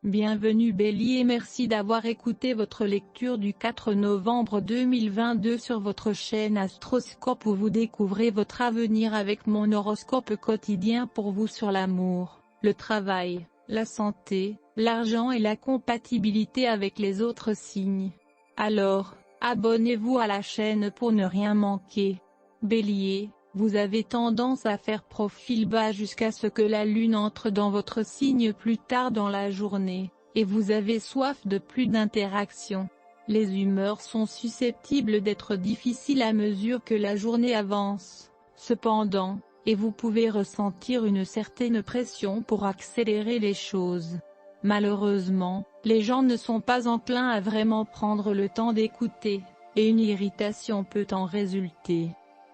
Bienvenue Bélier et merci d'avoir écouté votre lecture du 4 novembre 2022 sur votre chaîne Astroscope où vous découvrez votre avenir avec mon horoscope quotidien pour vous sur l'amour, le travail, la santé, l'argent et la compatibilité avec les autres signes. Alors, abonnez-vous à la chaîne pour ne rien manquer. Bélier, vous avez tendance à faire profil bas jusqu'à ce que la lune entre dans votre signe plus tard dans la journée, et vous avez soif de plus d'interaction. Les humeurs sont susceptibles d'être difficiles à mesure que la journée avance, cependant, et vous pouvez ressentir une certaine pression pour accélérer les choses. Malheureusement, les gens ne sont pas enclins à vraiment prendre le temps d'écouter, et une irritation peut en résulter.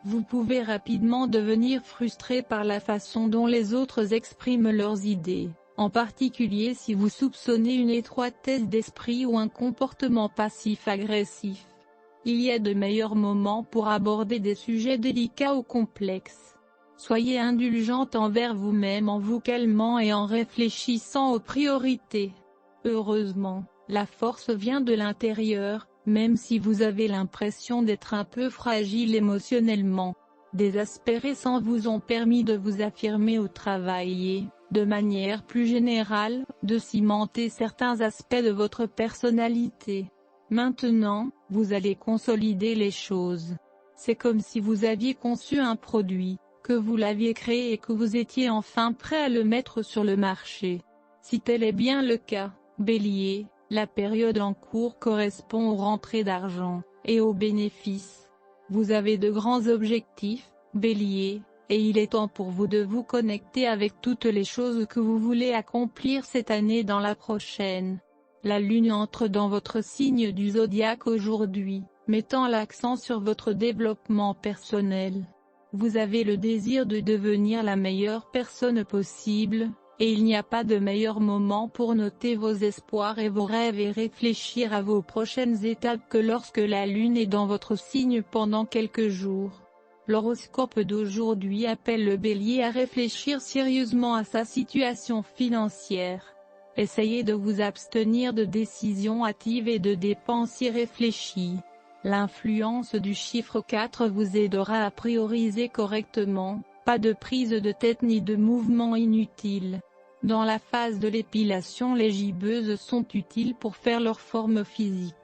Vous pouvez rapidement devenir frustré par la façon dont les autres expriment leurs idées, en particulier si vous soupçonnez une étroitesse d'esprit ou un comportement passif-agressif. Il y a de meilleurs moments pour aborder des sujets délicats ou complexes. Soyez indulgente envers vous-même en vous calmant et en réfléchissant aux priorités. Heureusement, la force vient de l'intérieur, même si vous avez l'impression d'être un peu fragile émotionnellement. Des aspects récents vous ont permis de vous affirmer au travail et, de manière plus générale, de cimenter certains aspects de votre personnalité. Maintenant, vous allez consolider les choses. C'est comme si vous aviez conçu un produit, que vous l'aviez créé et que vous étiez enfin prêt à le mettre sur le marché. Si tel est bien le cas, Bélier, la période en cours correspond aux rentrées d'argent, et aux bénéfices. Vous avez de grands objectifs, Bélier, et il est temps pour vous de vous connecter avec toutes les choses que vous voulez accomplir cette année dans la prochaine. La lune entre dans votre signe du zodiaque aujourd'hui, mettant l'accent sur votre développement personnel. Vous avez le désir de devenir la meilleure personne possible, et il n'y a pas de meilleur moment pour noter vos espoirs et vos rêves et réfléchir à vos prochaines étapes que lorsque la lune est dans votre signe pendant quelques jours. L'horoscope d'aujourd'hui appelle le Bélier à réfléchir sérieusement à sa situation financière. Essayez de vous abstenir de décisions hâtives et de dépenses irréfléchies. L'influence du chiffre 4 vous aidera à prioriser correctement, pas de prise de tête ni de mouvements inutiles. Dans la phase de l'épilation, les gibbeuses sont utiles pour faire leur forme physique.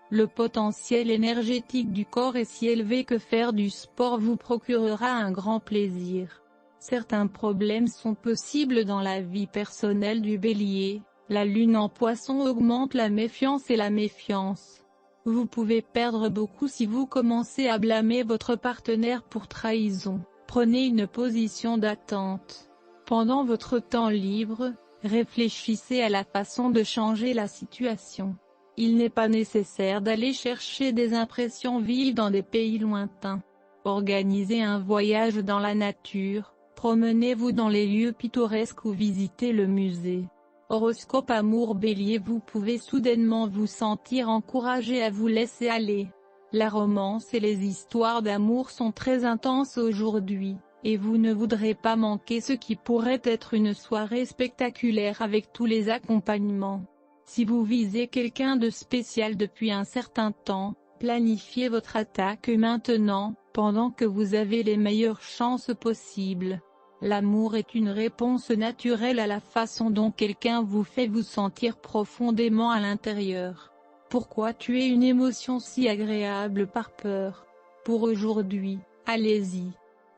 Le potentiel énergétique du corps est si élevé que faire du sport vous procurera un grand plaisir. Certains problèmes sont possibles dans la vie personnelle du Bélier. La lune en Poisson augmente la méfiance et la méfiance. Vous pouvez perdre beaucoup si vous commencez à blâmer votre partenaire pour trahison. Prenez une position d'attente. Pendant votre temps libre, réfléchissez à la façon de changer la situation. Il n'est pas nécessaire d'aller chercher des impressions vives dans des pays lointains. Organisez un voyage dans la nature, promenez-vous dans les lieux pittoresques ou visitez le musée. Horoscope amour Bélier, vous pouvez soudainement vous sentir encouragé à vous laisser aller. La romance et les histoires d'amour sont très intenses aujourd'hui, et vous ne voudrez pas manquer ce qui pourrait être une soirée spectaculaire avec tous les accompagnements. Si vous visez quelqu'un de spécial depuis un certain temps, planifiez votre attaque maintenant, pendant que vous avez les meilleures chances possibles. L'amour est une réponse naturelle à la façon dont quelqu'un vous fait vous sentir profondément à l'intérieur. Pourquoi tuer une émotion si agréable par peur? Pour aujourd'hui, allez-y.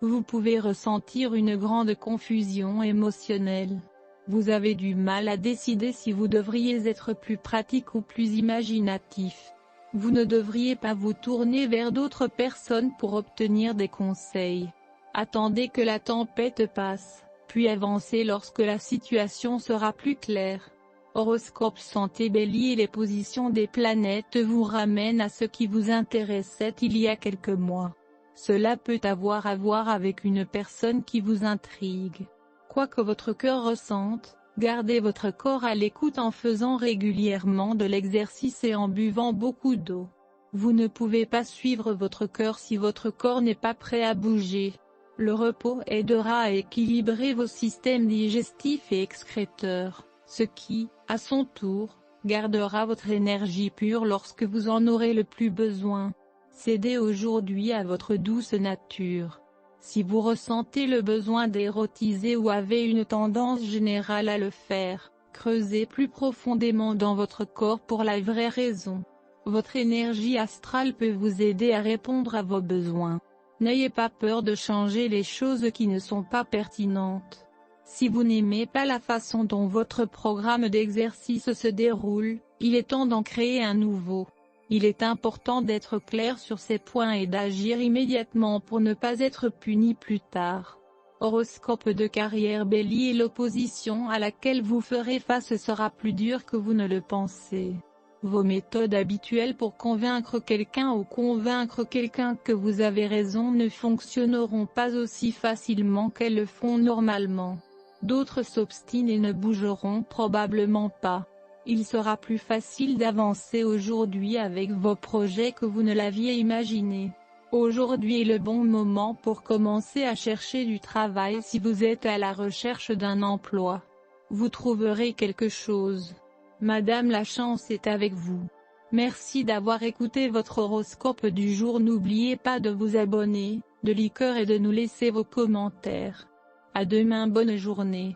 Vous pouvez ressentir une grande confusion émotionnelle. Vous avez du mal à décider si vous devriez être plus pratique ou plus imaginatif. Vous ne devriez pas vous tourner vers d'autres personnes pour obtenir des conseils. Attendez que la tempête passe, puis avancez lorsque la situation sera plus claire. Horoscope santé Bélier, les positions des planètes vous ramènent à ce qui vous intéressait il y a quelques mois. Cela peut avoir à voir avec une personne qui vous intrigue. Quoi que votre cœur ressente, gardez votre corps à l'écoute en faisant régulièrement de l'exercice et en buvant beaucoup d'eau. Vous ne pouvez pas suivre votre cœur si votre corps n'est pas prêt à bouger. Le repos aidera à équilibrer vos systèmes digestifs et excréteurs. ce qui, à son tour, gardera votre énergie pure lorsque vous en aurez le plus besoin. Cédez aujourd'hui à votre douce nature. Si vous ressentez le besoin d'érotiser ou avez une tendance générale à le faire, creusez plus profondément dans votre corps pour la vraie raison. Votre énergie astrale peut vous aider à répondre à vos besoins. N'ayez pas peur de changer les choses qui ne sont pas pertinentes. Si vous n'aimez pas la façon dont votre programme d'exercice se déroule, il est temps d'en créer un nouveau. Il est important d'être clair sur ces points et d'agir immédiatement pour ne pas être puni plus tard. Horoscope de carrière Bélier. L'opposition à laquelle vous ferez face sera plus dure que vous ne le pensez. Vos méthodes habituelles pour convaincre quelqu'un ou convaincre quelqu'un que vous avez raison ne fonctionneront pas aussi facilement qu'elles le font normalement. D'autres s'obstinent et ne bougeront probablement pas. Il sera plus facile d'avancer aujourd'hui avec vos projets que vous ne l'aviez imaginé. Aujourd'hui est le bon moment pour commencer à chercher du travail si vous êtes à la recherche d'un emploi. Vous trouverez quelque chose. Madame la chance est avec vous. Merci d'avoir écouté votre horoscope du jour. N'oubliez pas de vous abonner, de liker et de nous laisser vos commentaires. À demain, bonne journée.